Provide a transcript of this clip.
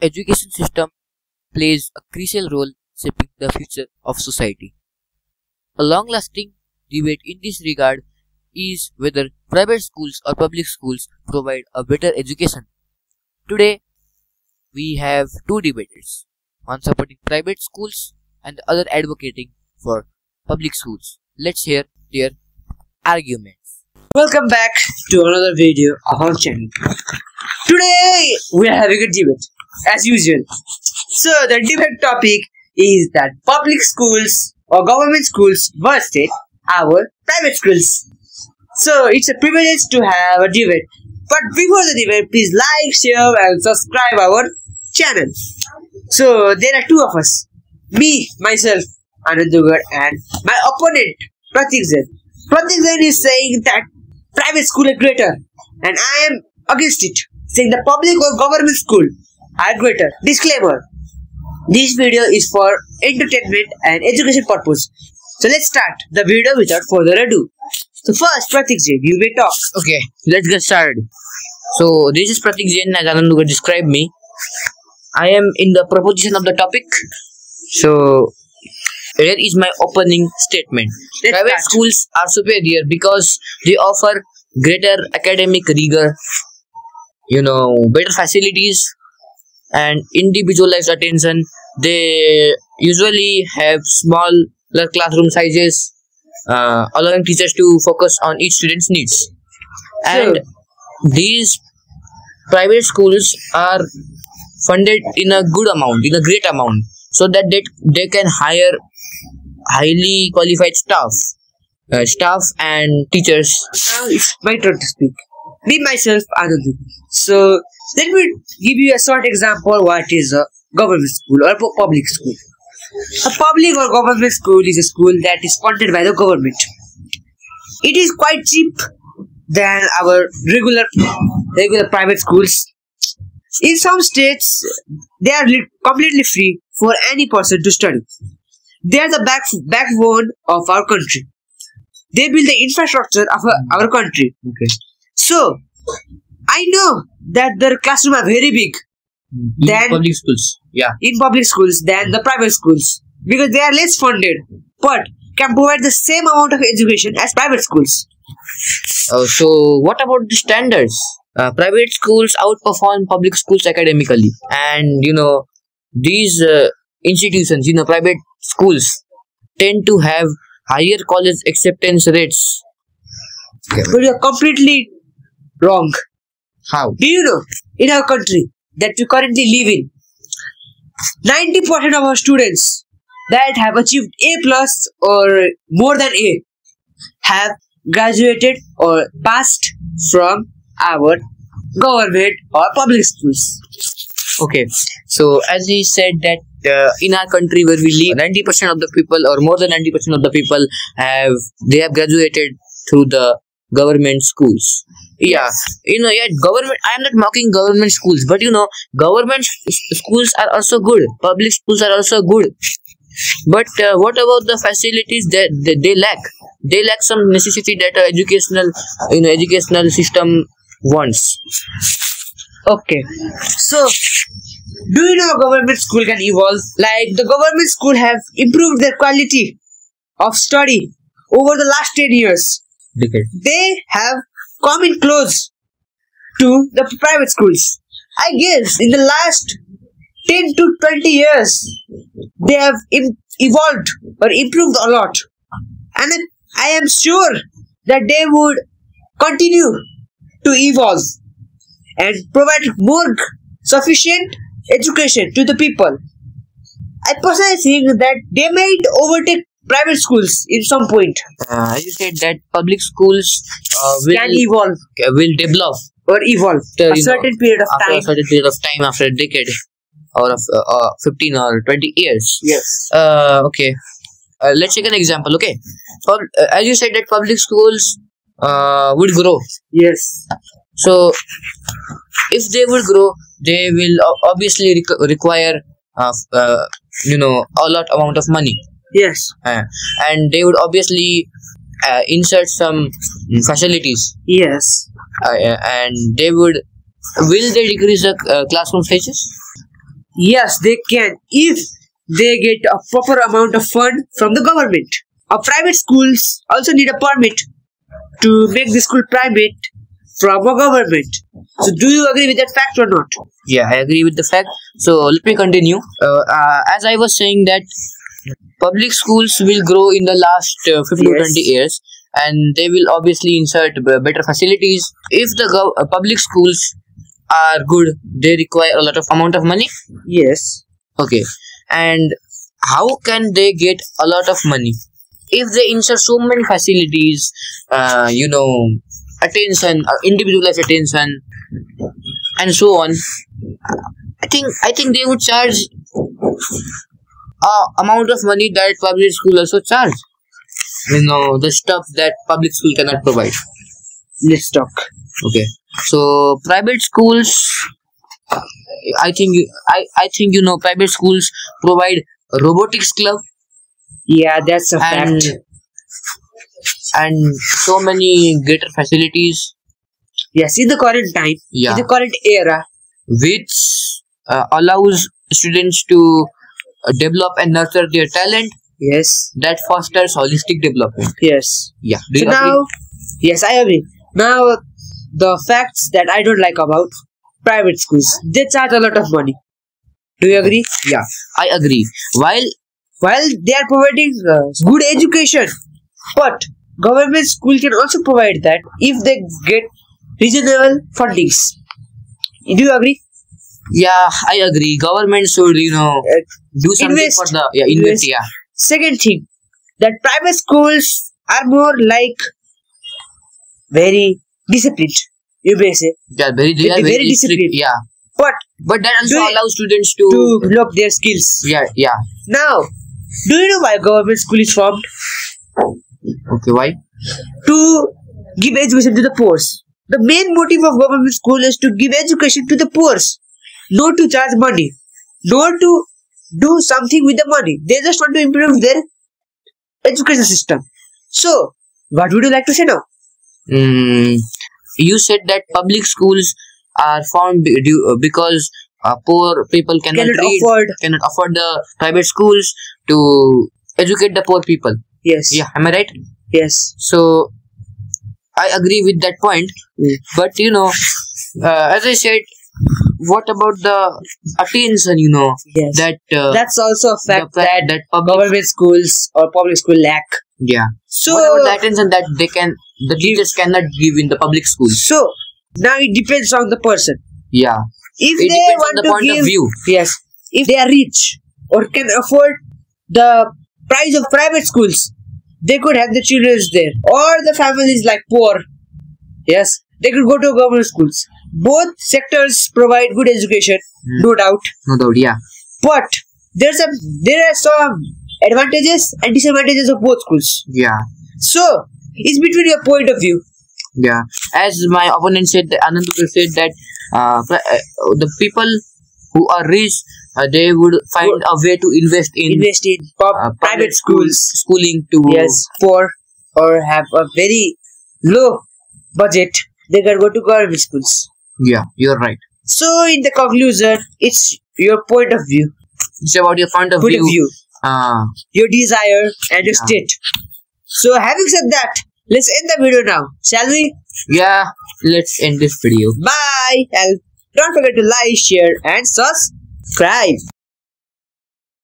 education system plays a crucial role shaping the future of society. A long-lasting debate in this regard is whether private schools or public schools provide a better education. Today, we have two debaters, one supporting private schools and the other advocating for public schools. Let's hear their arguments. Welcome back to another video of our channel. Today we are having a debate as usual. So the debate topic is that public schools or government schools versus our private schools. So it's a privilege to have a debate. But before the debate, please like, share and subscribe our channel. So there are two of us. Me, myself, Anand Dugar, and my opponent, Pratik Zain. Pratik Zain is saying that private school are greater and I am against it, saying the public or government school are greater. Disclaimer: this video is for entertainment and education purpose. So let's start the video without further ado. So first, Pratik Zain, you may talk. Okay, let's get started. So this is Pratik Zain, as Anand Dugar described me. I am in the proposition of the topic. So here is my opening statement. Private schools are superior because they offer greater academic rigor, better facilities and individualized attention. They usually have smaller classroom sizes, allowing teachers to focus on each student's needs. And these private schools are funded in a great amount, so that they can hire highly qualified staff and teachers. Now it's my turn to speak. Me, myself, Anand. So let me give you a short example what is a government school or a public school. A public or government school is a school that is funded by the government. It is quite cheap than our regular private schools. In some states, they are completely free for any person to study. They are the backbone of our country. They build the infrastructure of our country. Okay. So, I know that their classrooms are very big In public schools. Yeah. in public schools than the private schools because they are less funded but can provide the same amount of education as private schools. So what about the standards? Private schools outperform public schools academically, and these institutions, private schools tend to have higher college acceptance rates. But you are completely wrong. How? Do you know, in our country that we currently live in, 90% of our students that have achieved A plus or more than A have graduated or passed from our government or public schools. Okay, so as he said that in our country where we live, 90% of the people or more than 90% of the people have graduated through the government schools. Yeah, government. I am not mocking government schools, but government schools are also good. Public schools are also good. But what about the facilities that they lack? They lack some necessity that educational system wants. Okay, so do you know government school can evolve? Like the government school have improved their quality of study over the last 10 years. They have come in close to the private schools. I guess in the last 10 to 20 years, they have evolved or improved a lot. And I am sure that they would continue to evolve and provide more sufficient education to the people. I personally think that they might overtake private schools in some point. As you said that public schools Can evolve will develop or evolve a certain period of after time. a certain period of time, after a decade or of 15 or 20 years. Yes. Okay. Let's take an example. Okay. So, as you said that public schools would grow. Yes. So if they would grow, they will obviously require a lot amount of money. Yes. And they would obviously insert some facilities. Yes. And will they decrease the classroom sizes? Yes, they can if they get a proper amount of fund from the government. Private schools also need a permit to make the school private from a government. So, do you agree with that fact or not? Yeah, I agree with the fact. So let me continue. As I was saying that public schools will grow in the last 15 to Yes. 20 years, and they will obviously insert better facilities. If the public schools are good, they require a lot of amount of money. Yes. Okay, and how can they get a lot of money if they insert so many facilities? Attention, individualized attention, and so on. I think they would charge amount of money that public school also charge. The stuff that public school cannot provide. Let's talk. Okay, so private schools, I think private schools provide robotics club Yeah, that's a and fact. and so many greater facilities. Yes, in the current time, Yeah, in the current era, which allows students to develop and nurture their talent, yes, that fosters holistic development. yes. Yeah, do So you agree? now, yes, I agree. Now, the facts that I don't like about private schools, they charge a lot of money. Do you agree? Yeah, I agree. While they are providing good education, but government school can also provide that if they get reasonable fundings. Do you agree? Yeah, I agree. Government should do something Invest. for the invest. Invest. Yeah, Second thing, that private schools are more like very disciplined. You may say, they are very very strict. disciplined. Yeah, but that also Do you- allows students to to. develop their skills. Yeah. Now, do you know why government school is formed? Okay, why? To give education to the poor. The main motive of government school is to give education to the poor, not to charge money, not to do something with the money. They just want to improve their education system. So, what would you like to say now? You said that public schools are formed because poor people cannot Cannot afford. the private schools to educate the poor people. Yes. Yeah, am I right? Yes. So I agree with that point. Mm. But as I said, what about the attention? Yes. That That's also a fact that that public. government schools or public school lack. Yeah. So, What about the attention that the teachers cannot give in the public schools? so now it depends on the person. Yeah. If It they depends want on the to point give, of view. yes, if they are rich or can afford the price of private schools, they could have the children there. Or the families like poor, yes, they could go to government schools. Both sectors provide good education, no doubt. No doubt. Yeah. But there are some advantages and disadvantages of both schools. Yeah. So it's between your point of view. Yeah, as my opponent said, Anand said that the people who are rich, they would find a way to invest in Invest in private schools. schooling to. Yes, poor or have a very low budget, they can go to government schools. Yeah, you're right. So, in the conclusion, it's your point of view, It's about your point of point view. of view, Uh, your desire, and your Yeah. state. So, having said that, let's end the video now, shall we? yeah, let's end this video. Bye, and don't forget to like, share, and subscribe.